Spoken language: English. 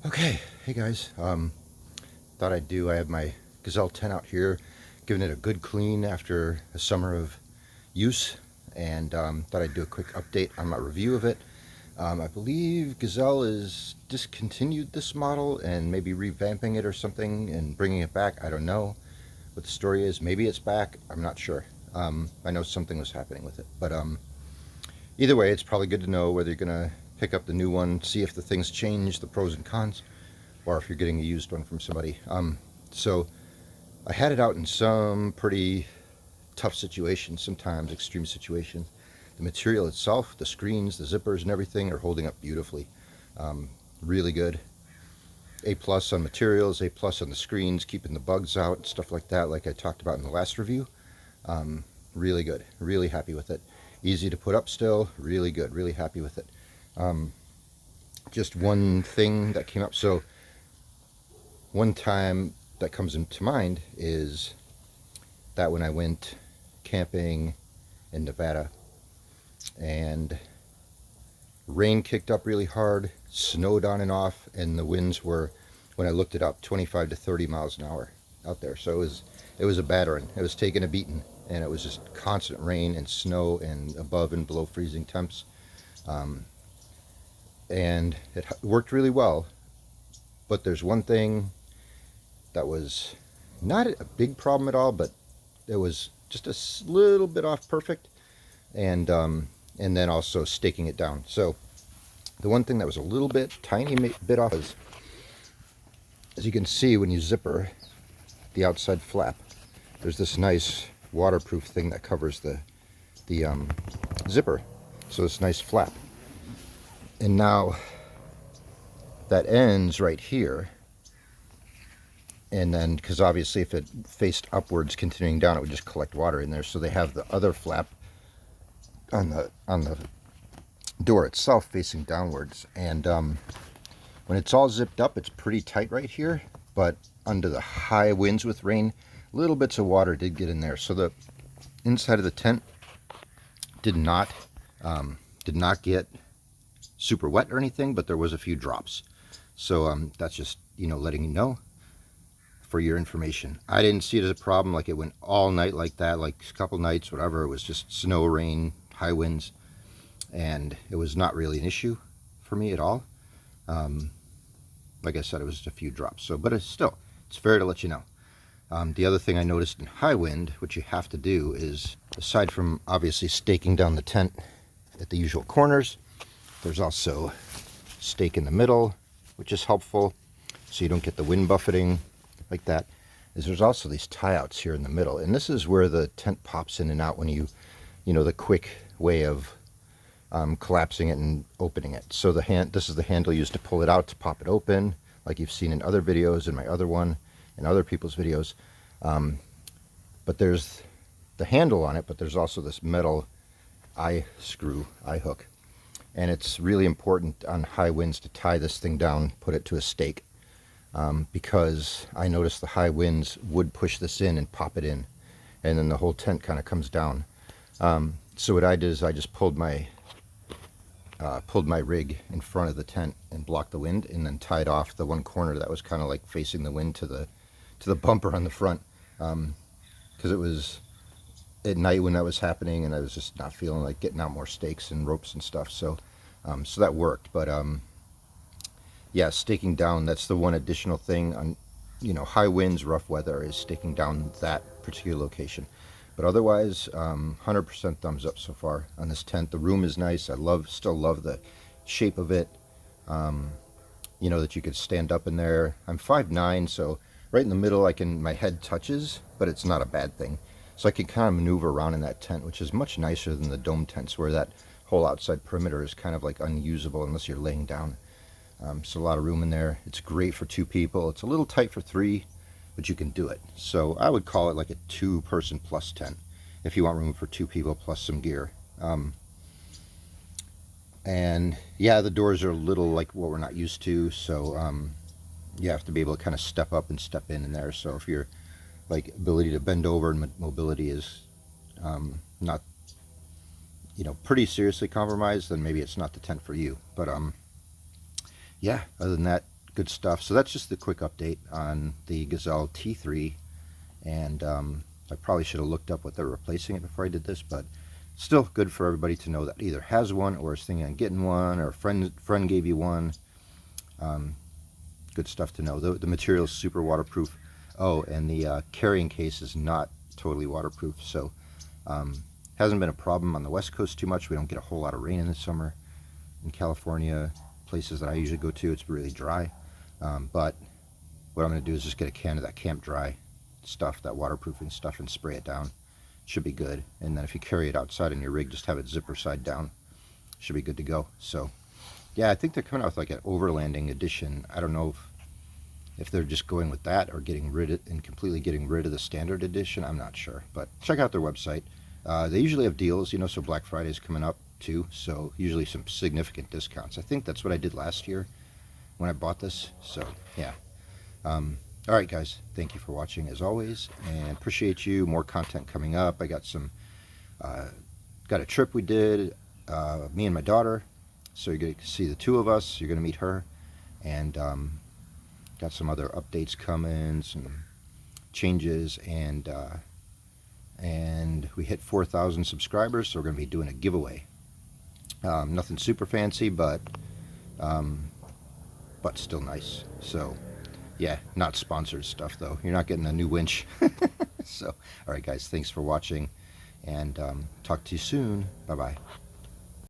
Okay, hey guys. Thought I have my Gazelle 10 out here, giving it a good clean after a summer of use, and thought I'd do a quick update on my review of it. I believe Gazelle is discontinued this model and maybe revamping it or something and bringing it back. I don't know what the story is. Maybe it's back. I'm not sure. I know something was happening with it, but either way, it's probably good to know whether you're gonna pick up the new one, see if the things change, the pros and cons, or if you're getting a used one from somebody. So I had it out in some pretty tough situations, sometimes extreme situations. The material itself, the screens, the zippers and everything are holding up beautifully. Really good. A plus on materials, A plus on the screens, keeping the bugs out, stuff like that, like I talked about in the last review. Really good, really happy with it. Easy to put up still, really good, really happy with it. Just one thing that came up, so one time that comes into mind is that when I went camping in Nevada and rain kicked up really hard, snowed on and off, and the winds were, when I looked it up, 25 to 30 miles an hour out there. So it was a battering. It was taking a beating, and it was just constant rain and snow and above and below freezing temps. And it worked really well, but there's one thing that was not a big problem at all, but it was just a little bit off perfect, and then also staking it down. So the one thing that was a little bit, tiny bit off is, as you can see when you zipper the outside flap, there's this nice waterproof thing that covers the zipper, so this nice flap. And now that ends right here, and then, because obviously if it faced upwards continuing down, it would just collect water in there. So they have the other flap on the door itself facing downwards, and when it's all zipped up, it's pretty tight right here, but under the high winds with rain, little bits of water did get in there. So the inside of the tent did not get super wet or anything, but there was a few drops. So that's just, letting you know for your information. I didn't see it as a problem. Like, it went all night like that, like a couple nights, whatever. It was just snow, rain, high winds, and it was not really an issue for me at all. Like I said, it was just a few drops. So, but it's fair to let you know. The other thing I noticed in high wind, which you have to do, is, aside from obviously staking down the tent at the usual corners, there's also stake in the middle, which is helpful so you don't get the wind buffeting like that. There's also these Tieouts here in the middle, and this is where the tent pops in and out when the quick way of collapsing it and opening it. So this is the handle used to pull it out, to pop it open, like you've seen in other videos, in my other one, and other people's videos. But there's the handle on it, but there's also this metal eye hook. And it's really important on high winds to tie this thing down, put it to a stake, because I noticed the high winds would push this in and pop it in, and then the whole tent kind of comes down. So what I did is I just pulled my rig in front of the tent and blocked the wind, and then tied off the one corner that was kind of like facing the wind to the bumper on the front, because it was at night when that was happening, and I was just not feeling like getting out more stakes and ropes and stuff. So so that worked. But yeah, staking down, that's the one additional thing on high winds, rough weather, is staking down that particular location. But otherwise, 100% thumbs up so far on this tent. The room is nice. I still love the shape of it. That you could stand up in there. I'm 5'9", so right in the middle, my head touches, but it's not a bad thing. So I can kind of maneuver around in that tent, which is much nicer than the dome tents, where that whole outside perimeter is kind of like unusable unless you're laying down. So a lot of room in there. It's great for 2 people. It's a little tight for 3, but you can do it. So I would call it like a 2-person plus tent if you want room for 2 people plus some gear. And yeah, the doors are a little like what we're not used to, so you have to be able to kind of step up and step in there. So if your ability to bend over and mobility is not pretty seriously compromised, then maybe it's not the tent for you. But yeah, other than that, good stuff. So that's just the quick update on the Gazelle T3, and I probably should have looked up what they're replacing it before I did this, but still good for everybody to know that either has one or is thinking on getting one, or a friend gave you one. Good stuff to know. The material is super waterproof. Oh, and the carrying case is not totally waterproof, so hasn't been a problem on the West Coast too much. We don't get a whole lot of rain in the summer. In California, places that I usually go to, it's really dry. But what I'm going to do is just get a can of that Camp Dry stuff, that waterproofing stuff, and spray it down. Should be good. And then if you carry it outside in your rig, just have it zipper side down. Should be good to go. So yeah, I think they're coming out with like an overlanding edition. I don't know if they're just going with that or getting rid of and completely getting rid of the standard edition. I'm not sure, but check out their website. They usually have deals, you know, so Black Friday is coming up too, so usually some significant discounts. I think that's what I did last year when I bought this. So yeah. All right, guys, thank you for watching as always, and appreciate you. More content coming up. I got some got a trip we did, me and my daughter, so you're going to see the two of us. You're going to meet her, and got some other updates coming, some changes, and we hit 4,000 subscribers, so we're going to be doing a giveaway. Nothing super fancy, but still nice. So yeah, not sponsored stuff though. You're not getting a new winch. So all right, guys, thanks for watching, and talk to you soon. Bye bye.